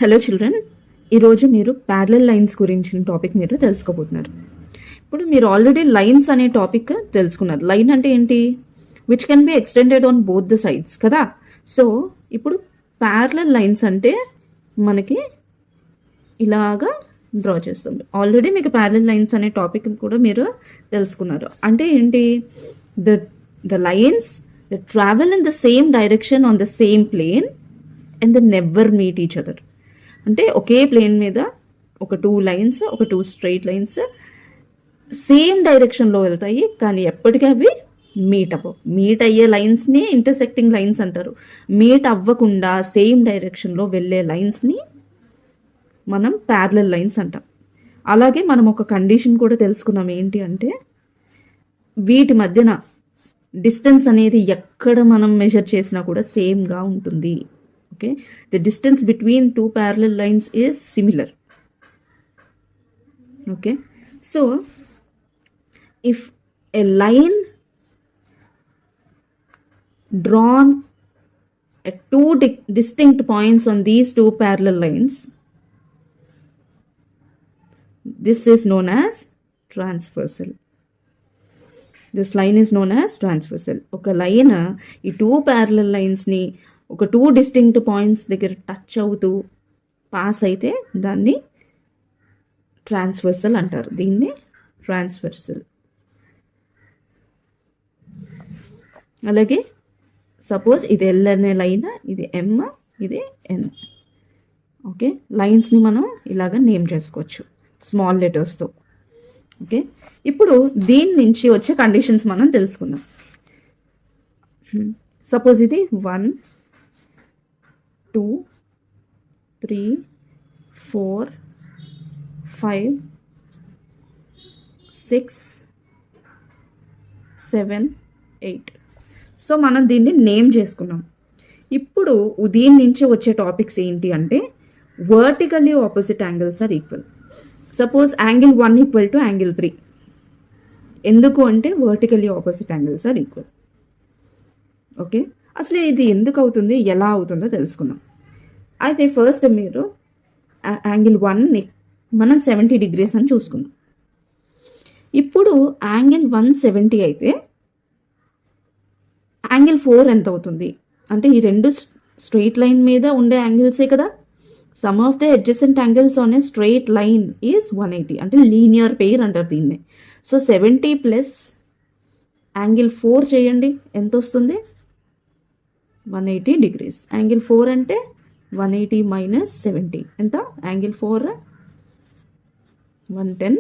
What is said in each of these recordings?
Hello children, ఈరోజు మీరు parallel lines గురించిన టాపిక్ మీరు తెలుసుకోబోతున్నారు. ఇప్పుడు మీరు ఆల్రెడీ లైన్స్ అనే టాపిక్ తెలుసుకున్నారు. లైన్ అంటే ఏంటి? Which can be extended on both the sides కదా. సో ఇప్పుడు ప్యారలల్ లైన్స్ అంటే మనకి ఇలాగా డ్రా చేస్తాం. ఆల్రెడీ మీకు ప్యారలల్ లైన్స్ అనే టాపిక్ కూడా మీరు తెలుసుకున్నారు. అంటే ఏంటి? The lines they travel in the same direction on the same plane and they never meet each other. అంటే ఒకే ప్లేన్ మీద ఒక టూ స్ట్రైట్ లైన్స్ సేమ్ డైరెక్షన్లో వెళ్తాయి, కానీ ఎప్పటికీ అవి మీట్ అవ్వవు. మీట్ అయ్యే లైన్స్ని ఇంటర్సెక్టింగ్ లైన్స్ అంటారు. మీట్ అవ్వకుండా సేమ్ డైరెక్షన్లో వెళ్ళే లైన్స్ని మనం ప్యారలల్ లైన్స్ అంటాం. అలాగే మనం ఒక కండిషన్ కూడా తెలుసుకున్నాం. ఏంటి అంటే వీటి మధ్యన డిస్టెన్స్ అనేది ఎక్కడ మనం మెజర్ చేసినా కూడా సేమ్గా ఉంటుంది. Okay, the distance between two parallel lines is similar. Okay, so if a line drawn at two distinct points on these two parallel lines, this is known as transversal. This line is known as transversal. ఒక line ఈ two parallel లైన్స్ని ఒక two distinct points దగ్గర touch అవుతూ pass అయితే దాన్ని transversal అంటారు. దీన్ని transversal. అలాగే సపోజ్ ఇది ఎల్ అనే లైన్, ఇది ఎమ్, ఇది ఎన్. ఓకే, లైన్స్ని మనం ఇలాగ నేమ్ చేసుకోవచ్చు స్మాల్ లెటర్స్తో. ఓకే, ఇప్పుడు దీని నుంచి వచ్చే కండిషన్స్ మనం తెలుసుకుందాం. సపోజ్ ఇది 1 2 3 4 5 6 7 8. సో మనం దీన్ని నేమ్ చేసుకున్నాం. ఇప్పుడు దీని నుంచి వచ్చే టాపిక్స్ ఏంటి అంటే vertically opposite angles are equal. Suppose angle 1 equal to angle 3. ఎందుకు అంటే vertically opposite angles are equal. Okay, అసలు ఇది ఎందుకు అవుతుంది, ఎలా అవుతుందో తెలుసుకుందాం. అయితే ఫస్ట్ మీరు యాంగిల్ 1ని మనం 70 degrees అని చూసుకుందాం. ఇప్పుడు యాంగిల్ 170 అయితే యాంగిల్ 4 ఎంత అవుతుంది అంటే ఈ రెండు స్ట్రెయిట్ లైన్ మీద ఉండే యాంగిల్సే కదా. Some of the adjacent angles on a straight line is 180, అంటే లీనియర్ పెయిర్ అంటారు దీన్ని. సో 70 ప్లస్ యాంగిల్ 4 చేయండి, ఎంత వస్తుంది? 180 degrees. యాంగిల్ 4 అంటే 180 మైనస్ 70 ఎంత? Angle 4 110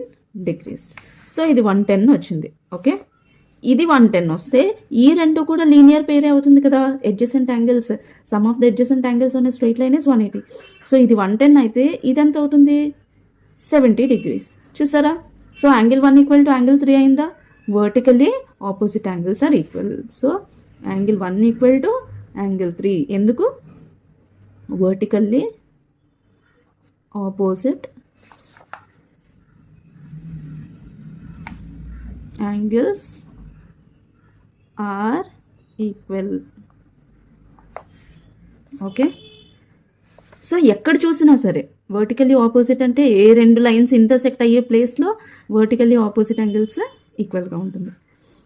degrees. సో ఇది 110 వచ్చింది. ఓకే, ఇది 110 వస్తే ఈ రెండు కూడా లీనియర్ పేరే అవుతుంది కదా. Adjacent angles, sum of the adjacent angles on straight line is 180. So ఇది 110 అయితే ఇది ఎంత అవుతుంది? 70 degrees. చూసారా? So angle 1 equal to angle 3 అయిందా? Vertically opposite angles are equal. So angle 1 equal to angle 3. ఎందుకు? Vertically opposite angles are equal. Okay, so ఎక్కడ చూసినా సరే వర్టికల్లీ ఆపోజిట్ అంటే ఏ రెండు లైన్స్ ఇంటర్సెక్ట్ అయ్యే ప్లేస్లో వర్టికల్లీ ఆపోజిట్ యాంగిల్స్ ఈక్వల్గా ఉంటుంది.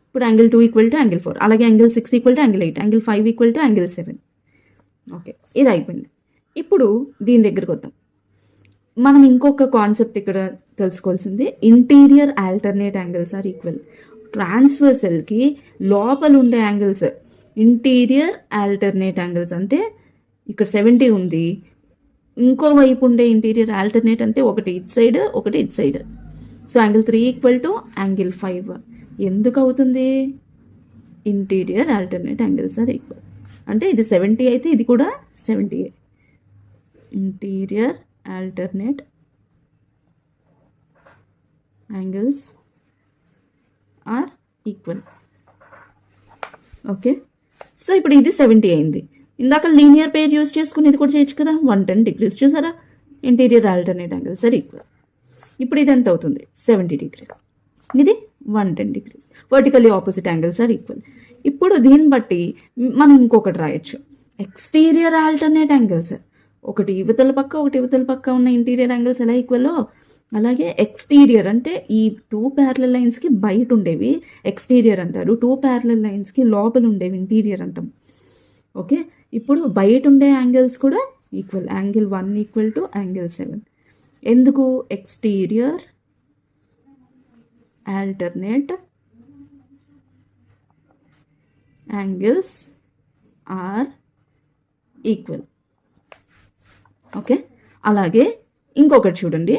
ఇప్పుడు యాంగిల్ 2 ఈక్వల్ టు యాంగిల్ 4, అలాగే angle 6 equal to angle 8, angle 5 equal to angle 7. Okay, ఇది అయిపోయింది. ఇప్పుడు దీని దగ్గరకు వద్దాం. మనం ఇంకొక కాన్సెప్ట్ ఇక్కడ తెలుసుకోవాల్సింది interior alternate angles are equal. ట్రాన్స్వర్సల్కి లోపల ఉండే యాంగిల్స్ ఇంటీరియర్ ఆల్టర్నేట్ యాంగిల్స్. అంటే ఇక్కడ 70 ఉంది, ఇంకో వైపు ఉండే ఇంటీరియర్ ఆల్టర్నేట్ అంటే ఒకటి ఇట్ సైడ్, ఒకటి ఇట్ side. So angle 3 equal to angle 5. ఎందుకు అవుతుంది? Interior alternate angles are equal. అంటే ఇది 70 అయితే ఇది కూడా 70. Interior alternate angles are equal. Okay, so ఇప్పుడు ఇది 70 అయింది. ఇందాక లీనియర్ పేర్ యూజ్ చేసుకుని ఇది కూడా చేయొచ్చు కదా. 110 degrees. చూసారా? Interior alternate angles are equal. ఇప్పుడు ఇది ఎంత అవుతుంది? 70 degrees. ఇది 110 degrees. Vertically opposite angles are equal. ఇప్పుడు దీన్ని బట్టి మనం ఇంకొకటి రాయొచ్చు. Exterior alternate angles. ఒకటి ఇవతల పక్క ఉన్న ఇంటీరియర్ యాంగిల్స్ ఎలా ఈక్వల్లో, అలాగే ఎక్స్టీరియర్ అంటే ఈ 2 ప్యారలల్ లైన్స్కి బయట ఉండేవి ఎక్స్టీరియర్ అంటారు, 2 ప్యారలల్ లైన్స్కి లోపల ఉండేవి ఇంటీరియర్ అంటాం. ఓకే, ఇప్పుడు బయట ఉండే యాంగిల్స్ కూడా equal. Angle 1 equal to angle 7. ఎందుకు? Exterior alternate angles are equal. Okay, అలాగే ఇంకొకటి చూడండి,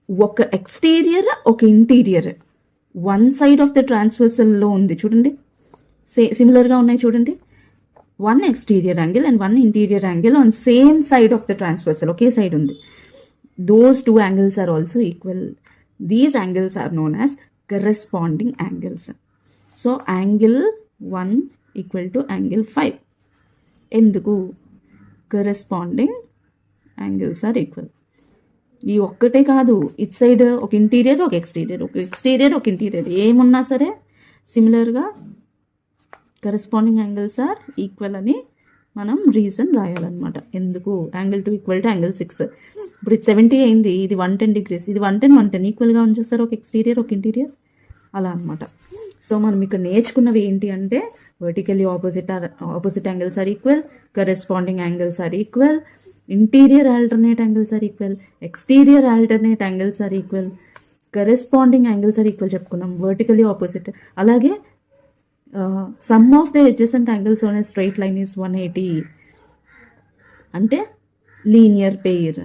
ఒక ఎక్స్టీరియర్ ఒక interior one side of the ట్రాన్స్వర్సల్లో ఉంది చూడండి, సిమిలర్గా ఉన్నాయి చూడండి. 1 exterior angle and 1 interior angle on same side of the transversal, ఒకే సైడ్ ఉంది. Those 2 angles are also equal. These angles are known as corresponding angles. So angle 1 equal to angle 5. ఎందుకు? Corresponding angles are equal. ఈ ఒక్కటే కాదు, ఇట్ side ఒక interior ఒక exterior, ఒక ఎక్స్టీరియర్ ఒక ఇంటీరియర్ ఏమున్నా సరే సిమిలర్గా కరెస్పాండింగ్ యాంగిల్స్ ఆర్ ఈక్వల్ అని మనం రీజన్ రాయాలన్నమాట. ఎందుకు? Angle 2 equal to angle 6. ఇప్పుడు ఇది 70 అయింది, ఇది 110 degrees, ఇది 110 ఈక్వల్గా ఉంచేస్తారు ఒక ఎక్స్టీరియర్ ఒక ఇంటీరియర్, అలా అనమాట. సో మనం ఇక్కడ నేర్చుకున్నవి ఏంటి అంటే vertically opposite angles are equal, corresponding angles are equal, interior alternate angles are equal, exterior alternate angles are equal, corresponding angles are equal చెప్పుకున్నాం, వర్టికల్లీ ఆపోజిట్. అలాగే sum of the adjacent angles on a straight line is 180 అంటే linear pair.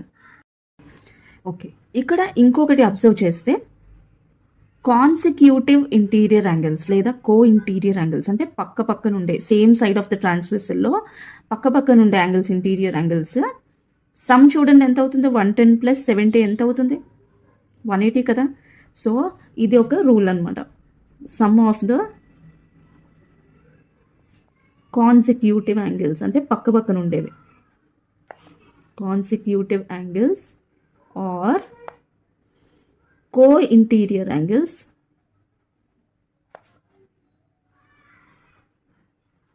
Okay, ఇక్కడ ఇంకొకటి observe చేస్తే consecutive interior angles లేదా కో interior angles అంటే పక్క నుండే సేమ్ సైడ్ ఆఫ్ ద ట్రాన్స్వర్సల్లో పక్క నుండే యాంగిల్స్ ఇంటీరియర్ యాంగిల్స్. సమ్ చూడండి ఎంత అవుతుంది, 110 + 70 ఎంత అవుతుంది, 180 కదా. సో ఇది ఒక రూల్ అనమాట. Sum of the consecutive angles అంటే పక్కన ఉండేవి, consecutive angles are co interior angles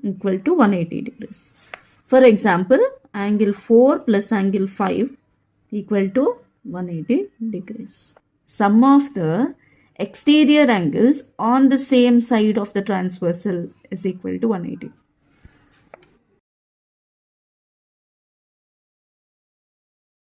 equal to 180 degrees. For example, angle 4 plus angle 5 equal to 180 degrees. Sum of the exterior angles on the same side of the transversal is equal to 180.